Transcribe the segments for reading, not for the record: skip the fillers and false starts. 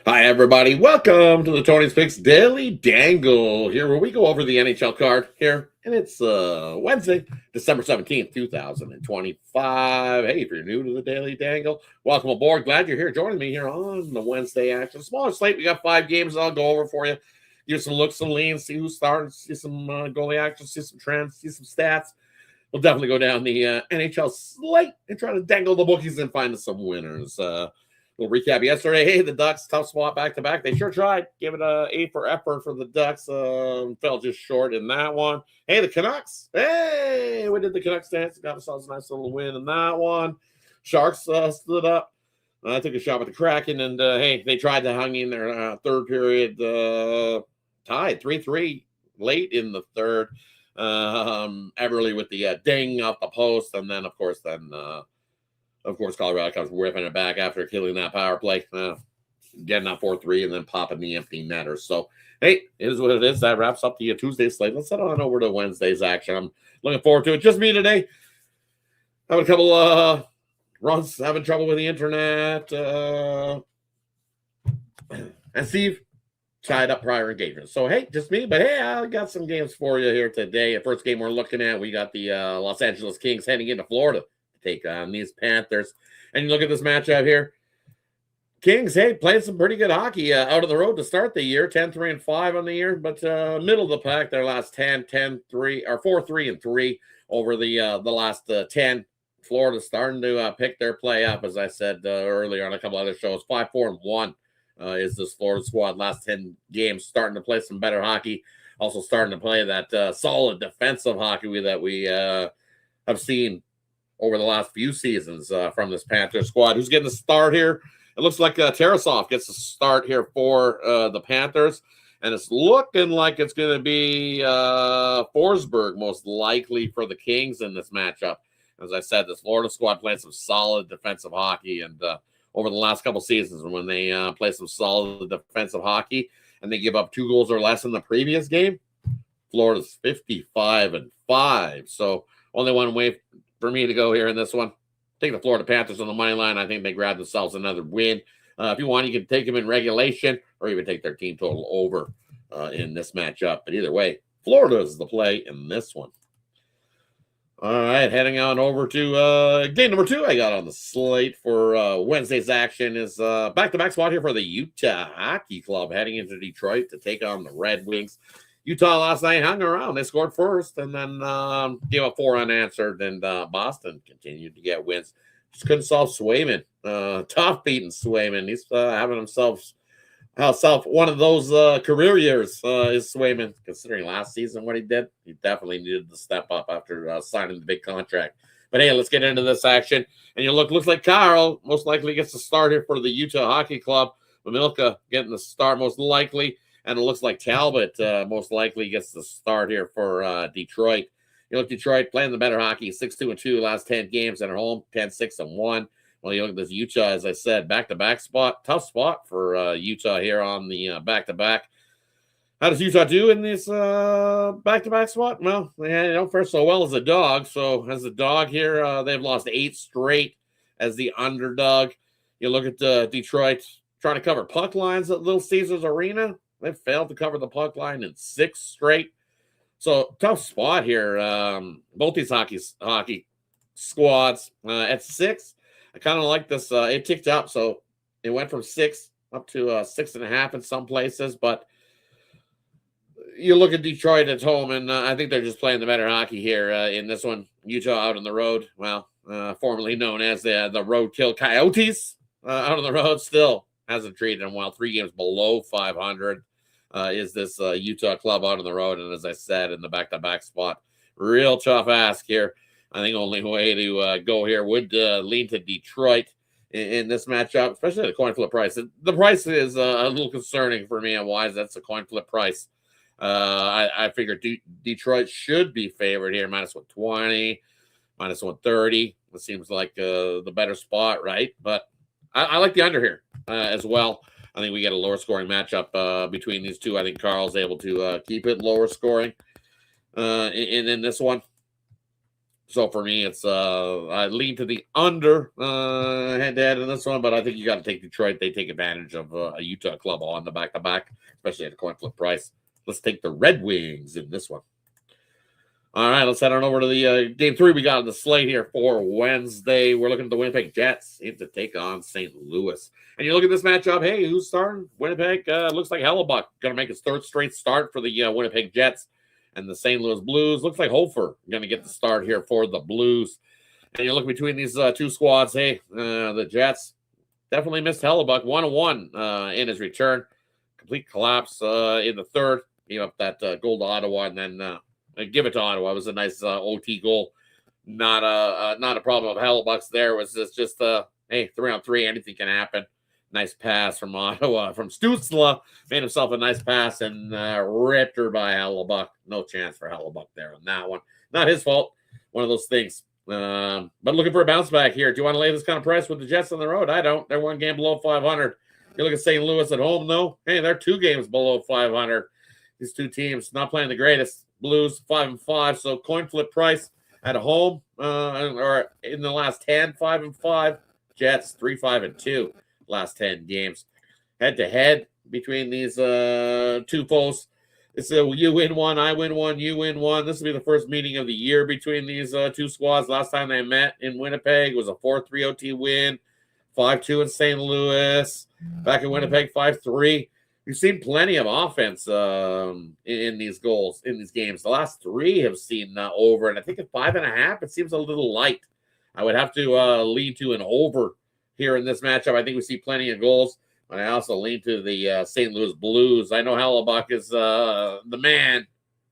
Hi, everybody. Welcome to the Tony's Picks Daily Dangle here, where we go over the NHL card here. And it's Wednesday, December 17th, 2025. Hey, if you're new to the Daily Dangle, welcome aboard. Glad you're here joining me here on the Wednesday action. Smaller slate. We got 5 games I'll go over for you. Give some looks and leans, see who starts, see some goalie action, see some trends, see some stats. We'll definitely go down the NHL slate and try to dangle the bookies and find some winners. We'll recap yesterday. Hey, the Ducks, tough spot back to back. They sure tried. Give it a A for effort for the Ducks. Fell just short in that one. Hey, the Canucks. Hey, we did the Canucks dance. Got ourselves a nice little win in that one. Sharks stood up. I took a shot with the Kraken, and hey, they tried to hang in their third period, tied 3-3 late in the third. Everly with the ding off the post, and then, of course, Colorado comes whipping it back after killing that power play, getting up 4-3 and then popping the empty netter. So, hey, it is what it is. That wraps up the Tuesday slate. Let's head on over to Wednesday's action. I'm looking forward to it. Just me today. Having a couple runs, having trouble with the internet. And Steve tied up prior engagements. So, hey, just me. But, hey, I got some games for you here today. The first game we're looking at, we got the Los Angeles Kings heading into Florida. Take on these Panthers. And you look at this matchup here. Kings, hey, playing some pretty good hockey out of the road to start the year. 10-3-5 on the year, but middle of the pack, their last 10-3 or 4-3-3 over the last 10. Florida starting to pick their play up, as I said earlier on a couple other shows. 5-4-1 is this Florida squad. Last 10 games, starting to play some better hockey. Also starting to play that solid defensive hockey that we have seen over the last few seasons from this Panther squad. Who's getting the start here? It looks like Tarasov gets the start here for the Panthers, and it's looking like it's going to be Forsberg most likely for the Kings in this matchup. As I said, this Florida squad playing some solid defensive hockey, and over the last couple seasons, when they play some solid defensive hockey and they give up 2 goals or less in the previous game, Florida's 55-5. So only one way for me to go here in this one. Take the Florida Panthers on the money line. I think they grab themselves another win. If you want, you can take them in regulation or even take their team total over in this matchup. But either way, Florida is the play in this one. All right, heading on over to game number 2 I got on the slate for Wednesday's action is back-to-back spot here for the Utah Hockey Club heading into Detroit to take on the Red Wings. Utah last night hung around. They scored first and then gave up 4 unanswered. And Boston continued to get wins. Just couldn't solve Swayman. Tough beating Swayman. He's having himself one of those career years is Swayman. Considering last season what he did, he definitely needed to step up after signing the big contract. But hey, let's get into this action. And looks like Carl most likely gets the start here for the Utah Hockey Club. Mamilka getting the start most likely. And it looks like Talbot most likely gets the start here for Detroit. Detroit playing the better hockey, 6-2-2 last 10 games at home, 10-6-1. Well, you look at this Utah, as I said, back-to-back spot. Tough spot for Utah here on the back-to-back. How does Utah do in this back-to-back spot? Well, they don't fare so well as a dog. So as a dog here, they've lost 8 straight as the underdog. You look at Detroit trying to cover puck lines at Little Caesars Arena. They've failed to cover the puck line in 6 straight. So, tough spot here. Both these hockey squads at 6. I kind of like this. It ticked up, so it went from 6 up to 6.5 in some places. But you look at Detroit at home, and I think they're just playing the better hockey here in this one. Utah out on the road, well, formerly known as the Roadkill Coyotes, out on the road still hasn't treated them well. 3 games below 500 is this Utah club out on the road. And as I said, in the back-to-back spot, real tough ask here. I think only way to go here would lean to Detroit in this matchup, especially the coin flip price. The price is a little concerning for me and why that's a coin flip price. I figure Detroit should be favored here, -120, -130. It seems like the better spot, right? But I like the under here as well. I think we get a lower scoring matchup between these two. I think Carl's able to keep it lower scoring in this one. So for me, it's I lean to the under head-to-head in this one, but I think you got to take Detroit. They take advantage of a Utah club on the back-to-back, especially at a coin flip price. Let's take the Red Wings in this one. All right, let's head on over to the game 3 we got on the slate here for Wednesday. We're looking at the Winnipeg Jets to take on St. Louis. And you look at this matchup, hey, who's starting? Winnipeg looks like Hellebuck going to make his 3rd straight start for the Winnipeg Jets. And the St. Louis Blues, looks like Hofer going to get the start here for the Blues. And you look between these 2 squads, hey, the Jets definitely missed Hellebuck 1-1 in his return. Complete collapse in the 3rd. Gave up that goal to Ottawa and then give it to Ottawa. It was a nice OT goal. Not a problem of Hellebuck's there. It was just hey, 3-on-3, anything can happen. Nice pass from Ottawa. From Stützle, made himself a nice pass and ripped her by Hellebuck. No chance for Hellebuck there on that one. Not his fault. One of those things. But looking for a bounce back here. Do you want to lay this kind of price with the Jets on the road? I don't. They're 1 game below 500. You look at St. Louis at home, though. Hey, they're 2 games below 500. These 2 teams not playing the greatest. Blues 5-5. So coin flip price at home or in the last 10, 5-5. Jets 3-5-2. Last 10 games. Head-to-head between these 2 foes. It's a you win 1, I win 1, you win 1. This will be the first meeting of the year between these 2 squads. Last time they met in Winnipeg was a 4-3 OT win. 5-2 in St. Louis. Back in Winnipeg, 5-3. We've seen plenty of offense in these goals, in these games. The last 3 have seen over, and I think at 5.5, it seems a little light. I would have to lean to an over here in this matchup. I think we see plenty of goals, but I also lean to the St. Louis Blues. I know Hellebuck is the man,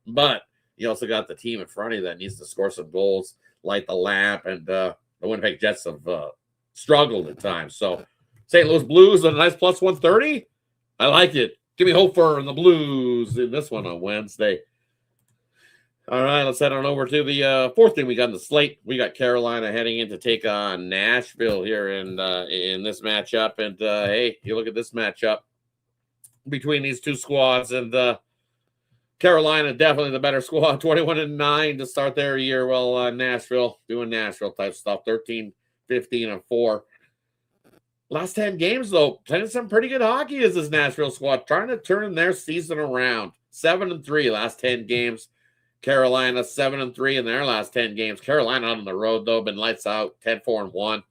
but you also got the team in front of you that needs to score some goals, light the lamp, and the Winnipeg Jets have struggled at times. So St. Louis Blues at a nice plus 130. I like it. Give me Hofer and the Blues in this one on Wednesday. All right, let's head on over to the 4th thing we got in the slate. We got Carolina heading in to take on Nashville here in this matchup. And, hey, you look at this matchup between these 2 squads. And Carolina, definitely the better squad, 21-9 to start their year. Well, Nashville doing Nashville-type stuff, 13-15-4. Last 10 games, though, playing some pretty good hockey is this Nashville squad, trying to turn their season around. 7-3 last 10 games. Carolina 7-3 in their last 10 games. Carolina on the road, though, been lights out, 10-4-1.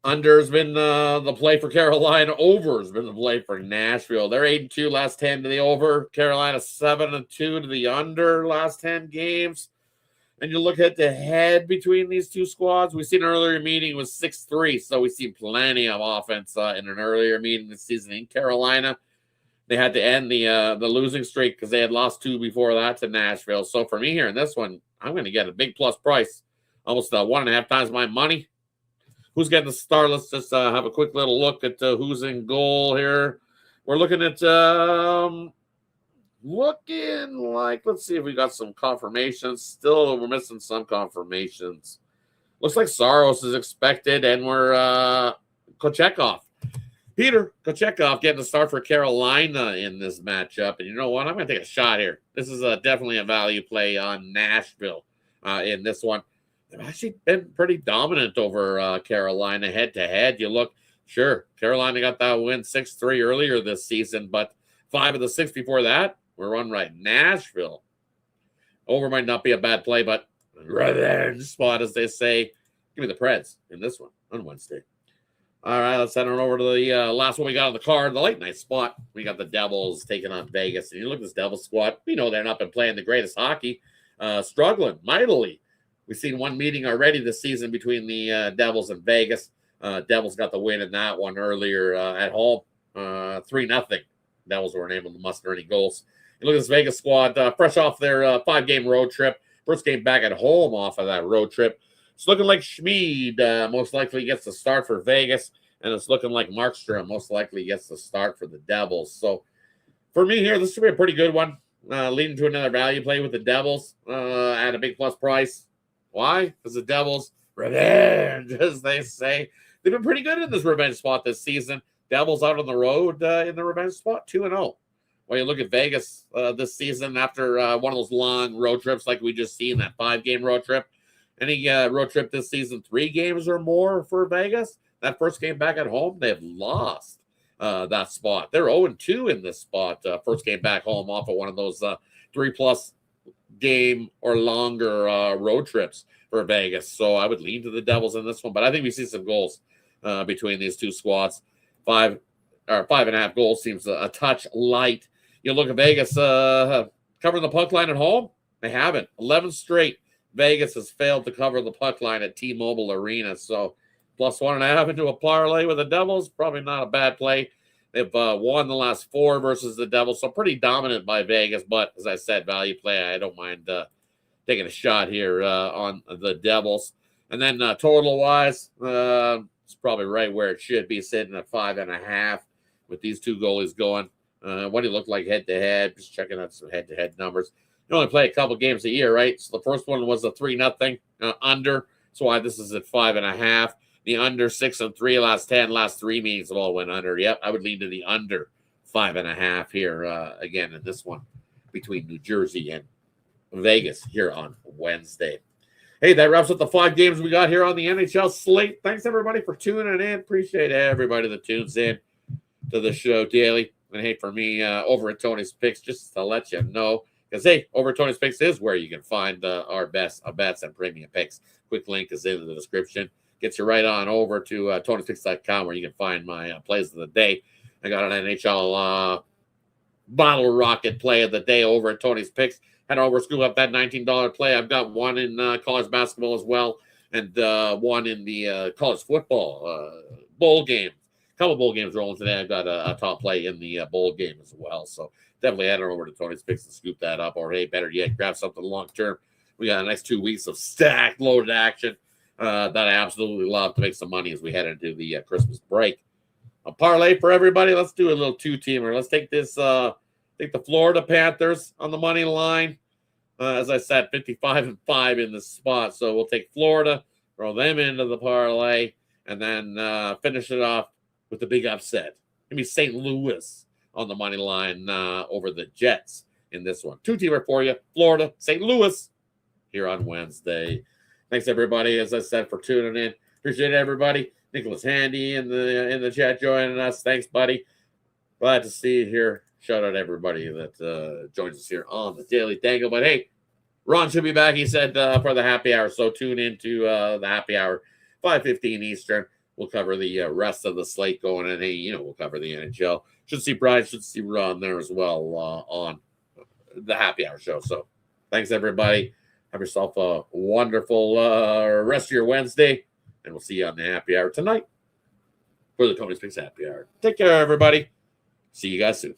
Under's been the play for Carolina. Over's been the play for Nashville. They're 8-2 last 10 to the over. Carolina 7-2 to the under last 10 games. And you look at the head between these 2 squads. We've seen an earlier meeting was 6-3, so we've seen plenty of offense in an earlier meeting this season in Carolina. They had to end the losing streak because they had lost 2 before that to Nashville. So for me here in this one, I'm going to get a big plus price, almost 1.5 times my money. Who's getting the start? Let's just have a quick little look at who's in goal here. We're looking at looking like, let's see if we got some confirmations. Still, we're missing some confirmations. Looks like Saros is expected, and we're Kochekov. Peter Kochekov getting the start for Carolina in this matchup. And you know what? I'm going to take a shot here. This is definitely a value play on Nashville in this one. They've actually been pretty dominant over Carolina head-to-head. You look, sure, Carolina got that win 6-3 earlier this season, but 5 of the 6 before that were run right. Nashville. Over might not be a bad play, but revenge spot, as they say. Give me the Preds in this one on Wednesday. All right, let's head on over to the last one we got on the card, the late night spot. We got the Devils taking on Vegas. And you look at this Devils squad, we know they're not been playing the greatest hockey, struggling mightily. We've seen one meeting already this season between the Devils and Vegas. Devils got the win in that one earlier at home, 3-0. Devils weren't able to muster any goals. You look at this Vegas squad, fresh off their 5-game road trip. First game back at home off of that road trip. It's looking like Schmid most likely gets the start for Vegas, and it's looking like Markstrom most likely gets the start for the Devils. So for me here, this should be a pretty good one, leading to another value play with the Devils at a big plus price. Why? Because the Devils, revenge, as they say. They've been pretty good in this revenge spot this season. Devils out on the road in the revenge spot, 2-0. Well, you look at Vegas this season after one of those long road trips like we just seen, that 5-game road trip. Any road trip this season, 3 games or more for Vegas. That first game back at home, they've lost that spot. They're 0-2 in this spot. First game back home off of one of those 3+ game or longer road trips for Vegas. So I would lean to the Devils in this one, but I think we see some goals between these two squads. 5.5 goals seems a touch light. You look at Vegas covering the puck line at home. They haven't. 11 straight. Vegas has failed to cover the puck line at T-Mobile Arena. So +1.5 into a parlay with the Devils, probably not a bad play. They've won the last 4 versus the Devils, so pretty dominant by Vegas. But as I said, value play, I don't mind taking a shot here on the Devils. And then total-wise, it's probably right where it should be, sitting at 5.5 with these two goalies going. What do you look like head-to-head? Just checking out some head-to-head numbers. You only play a couple games a year, right? So the first one was a 3-0 under. So why this is at 5.5. The under 6-3, last 10, last 3 meetings have all went under. Yep, I would lean to the under 5.5 here again in this one between New Jersey and Vegas here on Wednesday. Hey, that wraps up the 5 games we got here on the NHL slate. Thanks everybody for tuning in. Appreciate everybody that tunes in to the show daily. And hey, for me, over at Tony's Picks, just to let you know, because hey, over at Tony's Picks is where you can find our best bets and premium picks. Quick link is in the description. Gets you right on over to Tony'sPicks.com where you can find my plays of the day. I got an NHL bottle rocket play of the day over at Tony's Picks. Head over, scoop up that $19 play. I've got one in college basketball as well, and one in the college football bowl game. A couple bowl games rolling today. I've got a top play in the bowl game as well. So definitely head over to Tony's Picks and scoop that up. Or hey, better yet, grab something long term. We got the next 2 weeks of stacked, loaded action that I absolutely love to make some money as we head into the Christmas break. A parlay for everybody. Let's do a little 2-teamer. Let's take this. Take the Florida Panthers on the money line. As I said, 55-5 in this spot. So we'll take Florida, throw them into the parlay, and then finish it off with the big upset. Give me St. Louis on the money line over the Jets in this one. 2-teamer for you. Florida, St. Louis here on Wednesday. Thanks, everybody, as I said, for tuning in. Appreciate everybody. Nicholas Handy in the chat joining us. Thanks, buddy. Glad to see you here. Shout out to everybody that joins us here on the Daily Dangle. But hey, Ron should be back, he said, for the happy hour. So tune into the happy hour, 5:15 Eastern. We'll cover the rest of the slate going in. Hey, we'll cover the NHL. Should see Brian, should see Ron there as well on the happy hour show. So thanks, everybody. Have yourself a wonderful rest of your Wednesday. And we'll see you on the happy hour tonight for the Tony's Picks happy hour. Take care, everybody. See you guys soon.